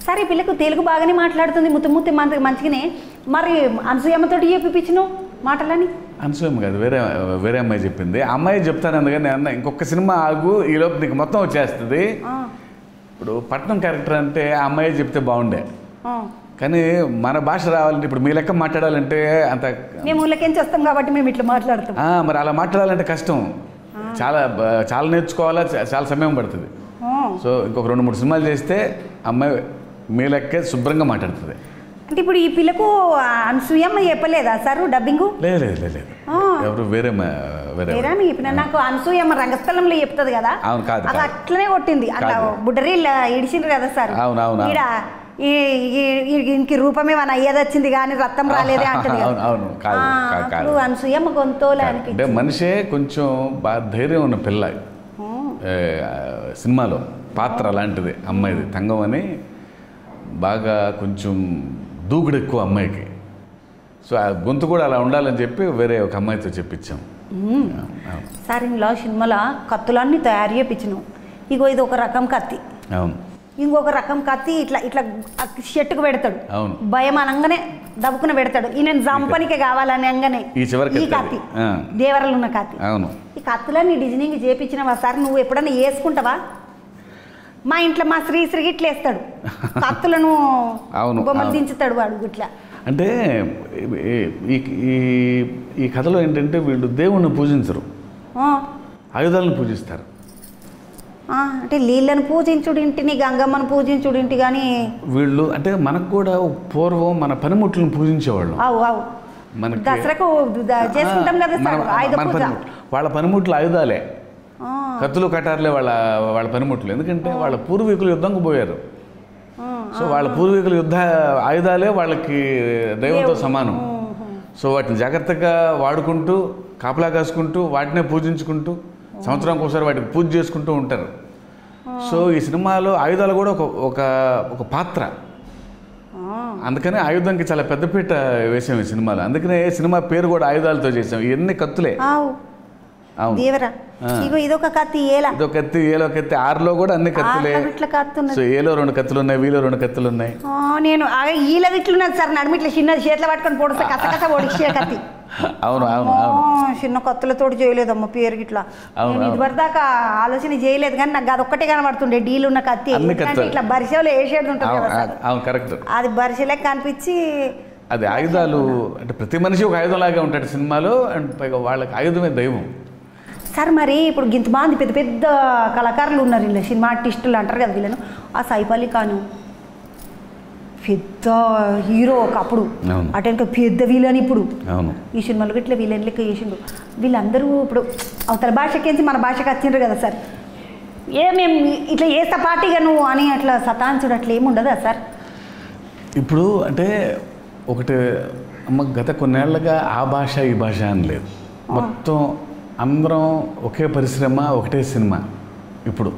సరే పిల్లకు తెలుగు బాగానే మాట్లాడుతుంది ముత్తి మంచిగానే, మరి అనసూయమ్మతో చెప్పించినావు మాటలని? అనసూయమ్మ కాదు, వేరే అమ్మాయి చెప్పింది. అమ్మాయి చెప్తాను అందుకని అన్న ఇంకొక సినిమా ఆగు, ఈలోపు నీకు మొత్తం వచ్చేస్తుంది. ఇప్పుడు పట్నం క్యారెక్టర్ అంటే ఆ అమ్మాయి చెప్తే బాగుండే, కానీ మన భాష రావాలంటే ఇప్పుడు మీ లెక్క మాట్లాడాలంటే అంత మేము ఊళ్ళకేంచి వస్తాం కాబట్టి మేము ఇట్లా మాట్లాడతాం. మరి అలా మాట్లాడాలంటే కష్టం, చాలా నేర్చుకోవాలా, చాలా సమయం పడుతుంది. సో ఇంకొక 2-3 సినిమాలు చేస్తే అమ్మాయి మీ లెక్కే శుభ్రంగా మాట్లాడుతుంది. అంటే ఇప్పుడు ఈ పిల్లకు అనసూయమ్మ చెప్పలేదా సార్ డబ్బింగ్? లేదు, ఎవరు వేరే చెప్పిన. నాకు అనసూయమ్మ రంగస్థలంలో చెప్తుంది కదా, అది అట్లనే కొట్టింది. అట్లా బుడ్డరి ఇడిచిండ్రు కదా సార్, ఇంక రూపమే మన అయ్యేది వచ్చింది కానీ రక్తం రాలేదే అంటది. అనసూయమ్మ గొంతోలే అంటే మనిషే కొంచెం బాగా ధైర్యం ఉన్న పిల్ల. సినిమాలో పాత్ర అలాంటిది అమ్మాయిది, తంగం అని బాగా కొంచెం దూకుడు ఎక్కువ అమ్మాయికి. సో ఆ గొంతు కూడా అలా ఉండాలని చెప్పి వేరే ఒక అమ్మాయితో చెప్పించాం. సార్ ఇంట్లో సినిమాలో కత్తులన్నీ తయారు చేయించినాం. ఇగో ఇది ఒక రకం కత్తి, అవును, ఇంకొక రకం కత్తి ఇట్లా ఇట్లా షెట్టుకు పెడతాడు, భయం అనగానే దబ్బుకున పెడతాడు. ఈ నేను జంపనికే కావాలని అనగానే ఈ కత్తి దేవరలు ఉన్న కత్తి. ఈ కత్తులన్నీ డిజైనింగ్ చేయించినవా సార్? నువ్వు ఎప్పుడన్నా వేసుకుంటావా? మా ఇంట్లో మా శ్రీ ఇట్లా వేస్తాడు కత్తులను, బొమ్మలు దించుతాడు వాడు ఇట్లా. అంటే ఈ కథలో ఏంటంటే వీళ్ళు దేవుణ్ణి పూజించరు, ఆయుధాలను పూజిస్తారు. అంటే నీళ్ళను పూజించుడింటిని, గంగమ్మను పూజించుడింటి. కానీ వీళ్ళు అంటే మనకు కూడా పూర్వం మన పనిముట్లను పూజించేవాళ్ళు. మనకి దసరాకు చేసుకుంటాం కదా సార్, వాళ్ళ పనిముట్లు ఆయుధాలే, కత్తులు కటార్లే వాళ్ళ పనిముట్లు. ఎందుకంటే వాళ్ళ పూర్వీకులు యుద్ధంకు పోయారు. సో వాళ్ళ పూర్వీకుల యుద్ధ ఆయుధాలే వాళ్ళకి దైవంతో సమానం. సో వాటిని జాగ్రత్తగా వాడుకుంటూ, కాపలా కాసుకుంటూ, వాటినే పూజించుకుంటూ, సంవత్సరానికి ఒకసారి వాటికి పూజ చేసుకుంటూ ఉంటారు. సో ఈ సినిమాలో ఆయుధాలు కూడా ఒక పాత్ర. అందుకనే ఆయుధంకి చాలా పెద్దపీట వేసాం ఈ సినిమాలో. అందుకనే సినిమా పేరు కూడా ఆయుధాలతో చేసాం. ఇవన్నీ కత్తులే. ఇదొక కత్తి, ఇదొక కత్తి, ఏలో కత్తి, 6లో కూడా అన్ని కత్తులే. సో ఏలో 2 కత్తులు ఉన్నాయి, వీలో 2 కత్తులు ఉన్నాయి. నేను ఈల ఇట్లున్నది సార్, నడుము ఇట్లా చిన్న చేతిలో పట్టుకొని పొడిస్తే కథ పొడిచే కత్తి. అవును, చిన్న కత్తులతో చేయలేదమ్మా పేరు ఇట్లా. ఇదివరదాకా ఆలోచన చేయలేదు, కానీ నాకు అదొక్కటే కనబడుతుండే డీలు ఉన్న కత్తి. ఇట్లా బరిసెలో వేసేది ఉంటుంది కరెక్ట్, అది బరిసెలే కనిపించి. అది ఆయుధాలు అంటే ప్రతి మనిషి ఒక ఆయుధం లాగా ఉంటాడు సినిమాలో. అండ్ పైగా వాళ్ళకి ఆయుధమే దైవం. సార్ మరి ఇప్పుడు ఇంతమంది పెద్ద పెద్ద కళాకారులు ఉన్నారు వీళ్ళు, సినిమా ఆర్టిస్టులు అంటారు కదా వీళ్ళను. ఆ సైఫ్ అలీ ఖాన్ పెద్ద హీరో ఒకప్పుడు, అటెనక పెద్ద విలన్. ఇప్పుడు ఈ సినిమాలో ఇట్లా విలన్ లెక్క చేసిండు. వీళ్ళందరూ ఇప్పుడు అవతల భాషకేంచి మన భాషకి వచ్చిండ్రు కదా సార్. మేము ఇట్లా చేస్తా పార్టీగా నువ్వు అని అట్లా సతాంచుడు అట్లా ఏముండదా సార్? ఇప్పుడు అంటే ఒకటి గత కొన్నేళ్లుగా ఆ భాష ఈ భాష అని లేదు, మొత్తం అందరం ఒకే పరిశ్రమ, ఒకటే సినిమా. ఇప్పుడు